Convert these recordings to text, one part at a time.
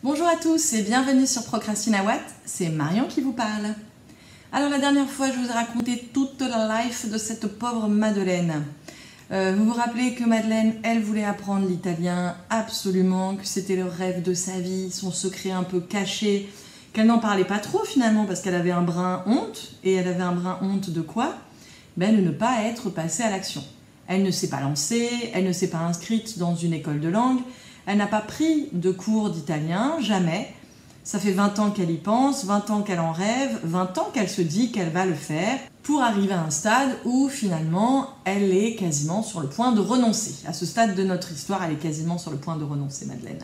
Bonjour à tous et bienvenue sur Procrastinawat, c'est Marion qui vous parle. Alors la dernière fois je vous ai raconté toute la life de cette pauvre Madeleine. Vous vous rappelez que Madeleine, elle voulait apprendre l'italien absolument, que c'était le rêve de sa vie, son secret un peu caché, qu'elle n'en parlait pas trop finalement parce qu'elle avait un brin honte. Et elle avait un brin honte de quoi? De ne pas être passée à l'action. Elle ne s'est pas lancée, elle ne s'est pas inscrite dans une école de langue, elle n'a pas pris de cours d'italien, jamais. Ça fait 20 ans qu'elle y pense, 20 ans qu'elle en rêve, 20 ans qu'elle se dit qu'elle va le faire pour arriver à un stade où finalement elle est quasiment sur le point de renoncer. À ce stade de notre histoire, elle est quasiment sur le point de renoncer, Madeleine.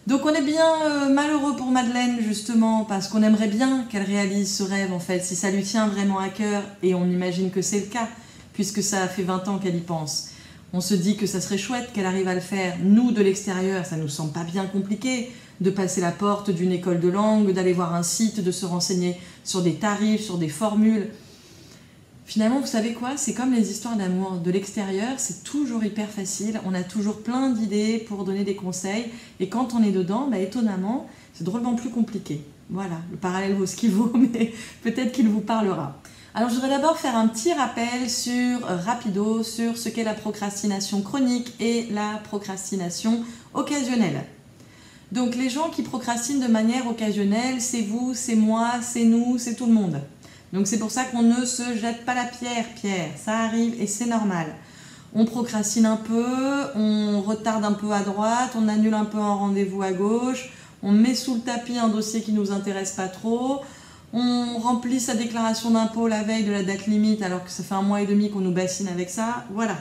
Donc on est bien malheureux pour Madeleine justement parce qu'on aimerait bien qu'elle réalise ce rêve en fait, si ça lui tient vraiment à cœur, et on imagine que c'est le cas puisque ça fait 20 ans qu'elle y pense. On se dit que ça serait chouette qu'elle arrive à le faire. Nous, de l'extérieur, ça nous semble pas bien compliqué de passer la porte d'une école de langue, d'aller voir un site, de se renseigner sur des tarifs, sur des formules. Finalement, vous savez quoi? C'est comme les histoires d'amour. De l'extérieur, c'est toujours hyper facile. On a toujours plein d'idées pour donner des conseils. Et quand on est dedans, étonnamment, c'est drôlement plus compliqué. Voilà, le parallèle vaut ce qu'il vaut, mais peut-être qu'il vous parlera. Alors je voudrais d'abord faire un petit rappel rapido sur ce qu'est la procrastination chronique et la procrastination occasionnelle. Donc les gens qui procrastinent de manière occasionnelle, c'est vous, c'est moi, c'est nous, c'est tout le monde. Donc c'est pour ça qu'on ne se jette pas la pierre, ça arrive et c'est normal. On procrastine un peu, on retarde un peu à droite, on annule un peu un rendez-vous à gauche, on met sous le tapis un dossier qui ne nous intéresse pas trop, on remplit sa déclaration d'impôt la veille de la date limite alors que ça fait 1 mois et demi qu'on nous bassine avec ça. Voilà.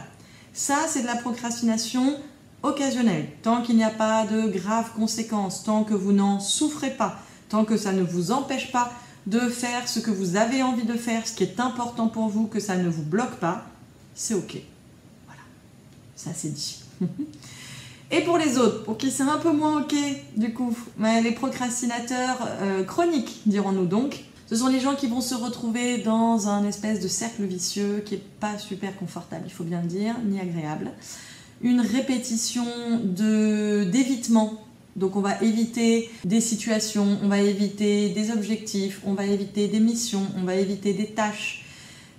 Ça, c'est de la procrastination occasionnelle. Tant qu'il n'y a pas de graves conséquences, tant que vous n'en souffrez pas, tant que ça ne vous empêche pas de faire ce que vous avez envie de faire, ce qui est important pour vous, que ça ne vous bloque pas, c'est ok. Voilà. Ça, c'est dit. Et pour les autres, pour qui c'est un peu moins ok, du coup, les procrastinateurs chroniques, dirons-nous donc, ce sont les gens qui vont se retrouver dans un espèce de cercle vicieux qui n'est pas super confortable, il faut bien le dire, ni agréable. Une répétition d'évitement. Donc on va éviter des situations, on va éviter des objectifs, on va éviter des missions, on va éviter des tâches.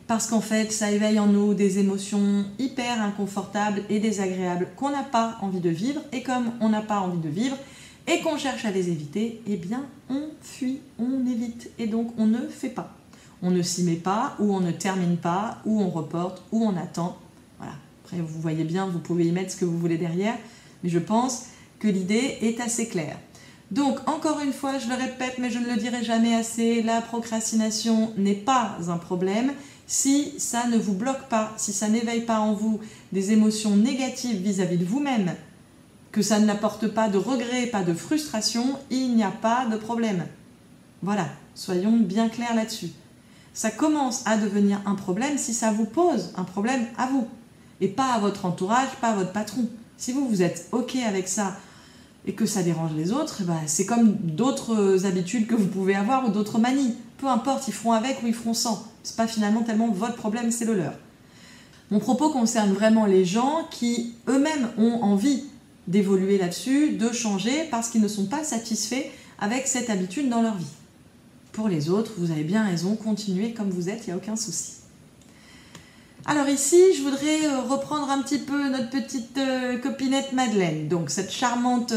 Parce qu'en fait, ça éveille en nous des émotions hyper inconfortables et désagréables qu'on n'a pas envie de vivre. Et comme on n'a pas envie de vivre et qu'on cherche à les éviter, eh bien on fuit, on évite et donc on ne fait pas. On ne s'y met pas, ou on ne termine pas, ou on reporte, ou on attend. Voilà. Après, vous voyez bien, vous pouvez y mettre ce que vous voulez derrière, mais je pense que l'idée est assez claire. Donc, encore une fois, je le répète, mais je ne le dirai jamais assez, la procrastination n'est pas un problème si ça ne vous bloque pas, si ça n'éveille pas en vous des émotions négatives vis-à-vis de vous-même, que ça n'apporte pas de regret, pas de frustration, il n'y a pas de problème. Voilà, soyons bien clairs là-dessus. Ça commence à devenir un problème si ça vous pose un problème à vous, et pas à votre entourage, pas à votre patron. Si vous êtes ok avec ça, et que ça dérange les autres, c'est comme d'autres habitudes que vous pouvez avoir ou d'autres manies. Peu importe, ils feront avec ou ils feront sans. C'est pas finalement tellement votre problème, c'est le leur. Mon propos concerne vraiment les gens qui eux-mêmes ont envie d'évoluer là-dessus, de changer parce qu'ils ne sont pas satisfaits avec cette habitude dans leur vie. Pour les autres, vous avez bien raison, continuez comme vous êtes, il n'y a aucun souci. Alors ici, je voudrais reprendre un petit peu notre petite copinette Madeleine, donc cette charmante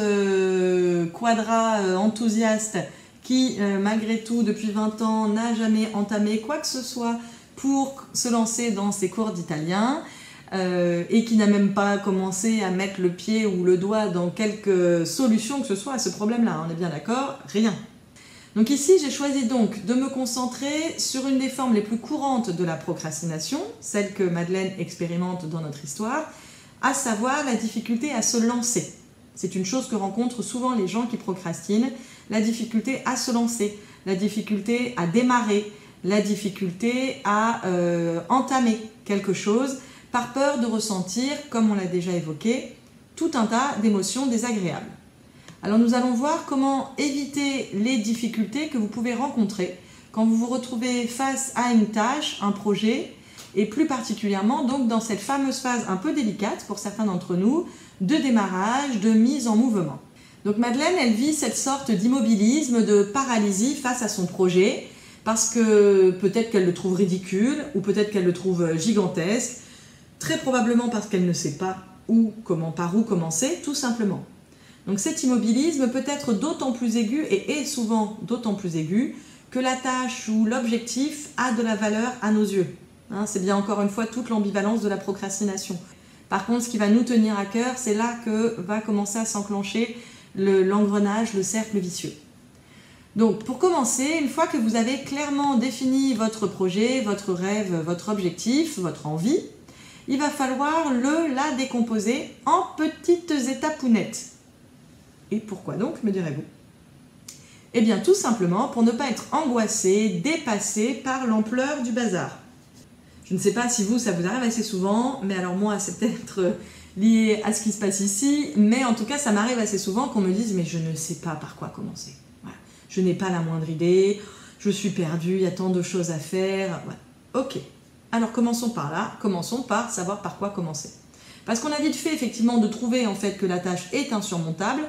quadra enthousiaste qui, malgré tout, depuis 20 ans, n'a jamais entamé quoi que ce soit pour se lancer dans ses cours d'italien et qui n'a même pas commencé à mettre le pied ou le doigt dans quelque solution que ce soit à ce problème-là, on est bien d'accord? Rien. Donc ici, j'ai choisi donc de me concentrer sur une des formes les plus courantes de la procrastination, celle que Madeleine expérimente dans notre histoire, à savoir la difficulté à se lancer. C'est une chose que rencontrent souvent les gens qui procrastinent, la difficulté à se lancer, la difficulté à démarrer, la difficulté à entamer quelque chose par peur de ressentir, comme on l'a déjà évoqué, tout un tas d'émotions désagréables. Alors nous allons voir comment éviter les difficultés que vous pouvez rencontrer quand vous vous retrouvez face à une tâche, un projet, et plus particulièrement donc dans cette fameuse phase un peu délicate pour certains d'entre nous, de démarrage, de mise en mouvement. Donc Madeleine, elle vit cette sorte d'immobilisme, de paralysie face à son projet, parce que peut-être qu'elle le trouve ridicule, ou peut-être qu'elle le trouve gigantesque, très probablement parce qu'elle ne sait pas par où commencer, tout simplement. Donc cet immobilisme peut être d'autant plus aigu, et est souvent d'autant plus aigu, que la tâche ou l'objectif a de la valeur à nos yeux. C'est bien encore une fois toute l'ambivalence de la procrastination. Par contre, ce qui va nous tenir à cœur, c'est là que va commencer à s'enclencher l'engrenage, le cercle vicieux. Donc pour commencer, une fois que vous avez clairement défini votre projet, votre rêve, votre objectif, votre envie, il va falloir la décomposer en petites étapounettes. Et pourquoi donc, me direz-vous? Eh bien tout simplement pour ne pas être angoissé, dépassé par l'ampleur du bazar. Je ne sais pas si vous, ça vous arrive assez souvent, mais alors moi, c'est peut-être lié à ce qui se passe ici, mais en tout cas, ça m'arrive assez souvent qu'on me dise « mais je ne sais pas par quoi commencer. Voilà. Je n'ai pas la moindre idée, je suis perdue, il y a tant de choses à faire. Voilà. » Ok, alors commençons par là, commençons par savoir par quoi commencer. Parce qu'on a vite fait effectivement de trouver en fait que la tâche est insurmontable,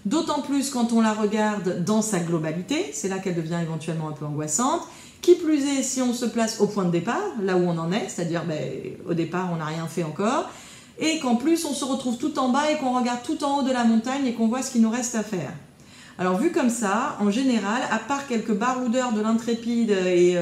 d'autant plus quand on la regarde dans sa globalité, c'est là qu'elle devient éventuellement un peu angoissante. Qui plus est, si on se place au point de départ, là où on en est, c'est-à-dire au départ on n'a rien fait encore, et qu'en plus on se retrouve tout en bas et qu'on regarde tout en haut de la montagne et qu'on voit ce qu'il nous reste à faire. Alors vu comme ça, en général, à part quelques baroudeurs de l'intrépide et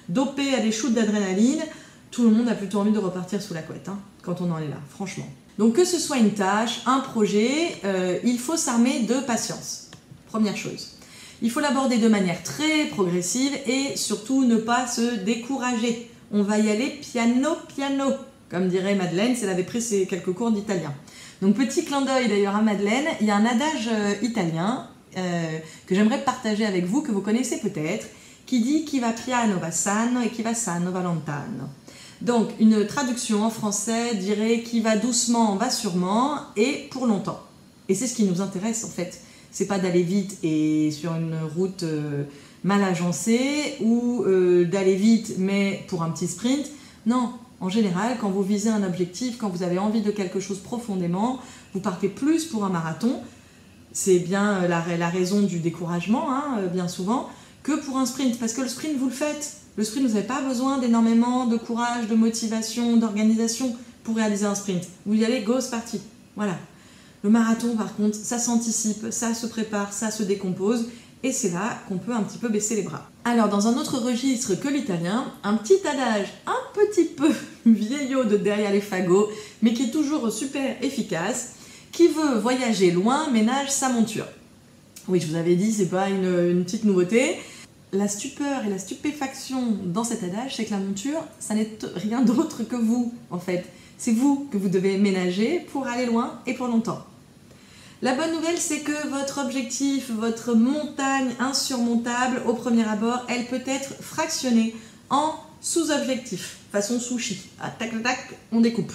dopés à des shoots d'adrénaline, tout le monde a plutôt envie de repartir sous la couette, quand on en est là, franchement. Donc que ce soit une tâche, un projet, il faut s'armer de patience. Première chose. Il faut l'aborder de manière très progressive et surtout ne pas se décourager. On va y aller piano piano. Comme dirait Madeleine, si elle avait pris ses quelques cours d'italien. Donc petit clin d'œil d'ailleurs à Madeleine, il y a un adage italien que j'aimerais partager avec vous, que vous connaissez peut-être, qui dit « Chi va piano va sano et chi va sano va lontano ». Donc une traduction en français dirait « Qui va doucement va sûrement et pour longtemps ». Et c'est ce qui nous intéresse en fait. C'est pas d'aller vite et sur une route mal agencée ou d'aller vite mais pour un petit sprint. Non, en général, quand vous visez un objectif, quand vous avez envie de quelque chose profondément, vous partez plus pour un marathon. C'est bien la raison du découragement, bien souvent, que pour un sprint. Parce que le sprint, vous le faites. Le sprint, vous n'avez pas besoin d'énormément de courage, de motivation, d'organisation pour réaliser un sprint. Vous y allez, go, c'est parti. Voilà. Le marathon, par contre, ça s'anticipe, ça se prépare, ça se décompose, et c'est là qu'on peut un petit peu baisser les bras. Alors, dans un autre registre que l'italien, un petit adage un petit peu vieillot de derrière les fagots, mais qui est toujours super efficace, qui veut voyager loin ménage sa monture. Oui, je vous avais dit, c'est pas une petite nouveauté. La stupeur et la stupéfaction dans cet adage, c'est que la monture, ça n'est rien d'autre que vous, en fait. C'est vous que vous devez ménager pour aller loin et pour longtemps. La bonne nouvelle, c'est que votre objectif, votre montagne insurmontable, au premier abord, elle peut être fractionnée en sous-objectifs, façon sushi. Ah, tac, tac, on découpe.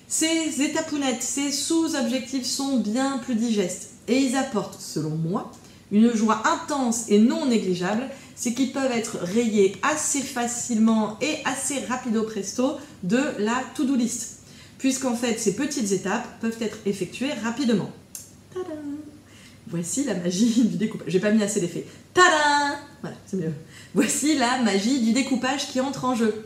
Ces étapounettes, ces sous-objectifs sont bien plus digestes et ils apportent, selon moi, une joie intense et non négligeable, c'est qu'ils peuvent être rayés assez facilement et assez rapido presto de la to-do list, puisqu'en fait ces petites étapes peuvent être effectuées rapidement. Tadam! Voici la magie du découpage. J'ai pas mis assez d'effets. Tadam! Voilà, c'est mieux. Voici la magie du découpage qui entre en jeu.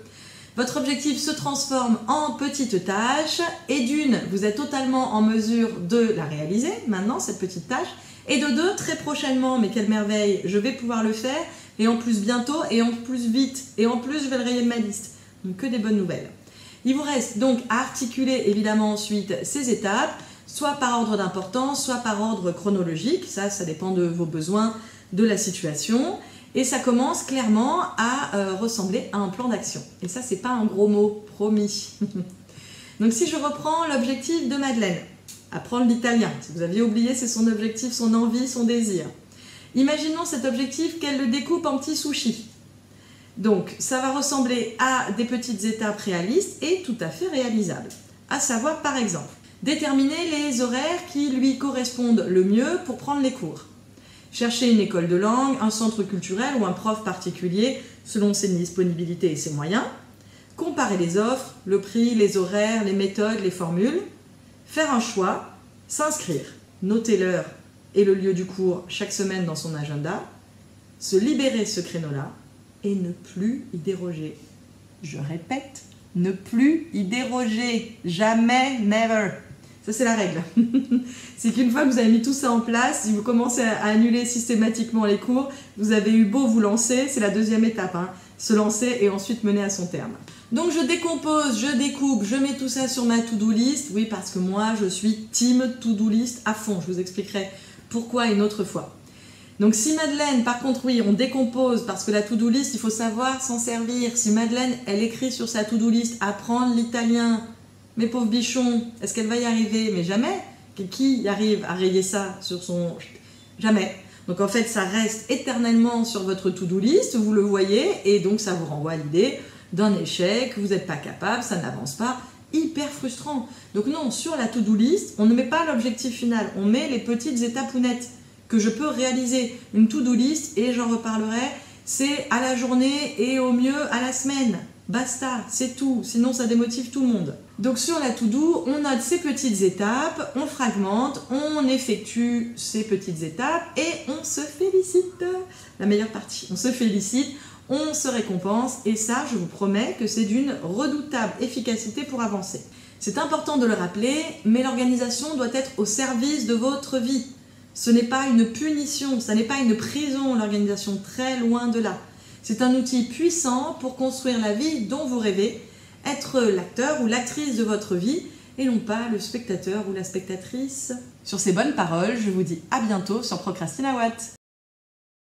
Votre objectif se transforme en petites tâches et d'une, vous êtes totalement en mesure de la réaliser maintenant, cette petite tâche, et de deux, très prochainement, mais quelle merveille, je vais pouvoir le faire, et en plus bientôt, et en plus vite, et en plus je vais le rayer de ma liste. Donc que des bonnes nouvelles. Il vous reste donc à articuler évidemment ensuite ces étapes, soit par ordre d'importance, soit par ordre chronologique, ça dépend de vos besoins, de la situation, et ça commence clairement à ressembler à un plan d'action. Et ça, c'est pas un gros mot, promis. Donc si je reprends l'objectif de Madeleine, apprendre l'italien, si vous aviez oublié, c'est son objectif, son envie, son désir. Imaginons cet objectif qu'elle le découpe en petits sushis. Donc ça va ressembler à des petites étapes réalistes et tout à fait réalisables. À savoir par exemple, déterminer les horaires qui lui correspondent le mieux pour prendre les cours. Chercher une école de langue, un centre culturel ou un prof particulier selon ses disponibilités et ses moyens. Comparer les offres, le prix, les horaires, les méthodes, les formules. Faire un choix, s'inscrire, noter l'heure et le lieu du cours chaque semaine dans son agenda, se libérer ce créneau-là et ne plus y déroger. Je répète, ne plus y déroger. Jamais, never. Ça, c'est la règle. C'est qu'une fois que vous avez mis tout ça en place, si vous commencez à annuler systématiquement les cours, vous avez eu beau vous lancer, c'est la deuxième étape, hein, se lancer et ensuite mener à son terme. Donc je décompose, je découpe, je mets tout ça sur ma to-do list. Oui, parce que moi, je suis team to-do list à fond. Je vous expliquerai pourquoi une autre fois. Donc si Madeleine, par contre, oui, on décompose, parce que la to-do list, il faut savoir s'en servir. Si Madeleine, elle écrit sur sa to-do list « apprendre l'italien », mes pauvres bichons, est-ce qu'elle va y arriver? Mais jamais. Qui arrive à rayer ça sur son... Jamais. Donc en fait, ça reste éternellement sur votre to-do list, vous le voyez, et donc ça vous renvoie à l'idée d'un échec, vous n'êtes pas capable, ça n'avance pas, hyper frustrant. Donc non, sur la to-do list, on ne met pas l'objectif final, on met les petites étapes nettes que je peux réaliser. Une to-do list, et j'en reparlerai, c'est à la journée et au mieux à la semaine. Basta, c'est tout, sinon ça démotive tout le monde. Donc sur la to-do, on note ces petites étapes, on fragmente, on effectue ces petites étapes et on se félicite. La meilleure partie, on se félicite, on se récompense et ça, je vous promets que c'est d'une redoutable efficacité pour avancer. C'est important de le rappeler, mais l'organisation doit être au service de votre vie. Ce n'est pas une punition, ce n'est pas une prison, l'organisation, très loin de là. C'est un outil puissant pour construire la vie dont vous rêvez, être l'acteur ou l'actrice de votre vie et non pas le spectateur ou la spectatrice. Sur ces bonnes paroles, je vous dis à bientôt sur Procrastinawat.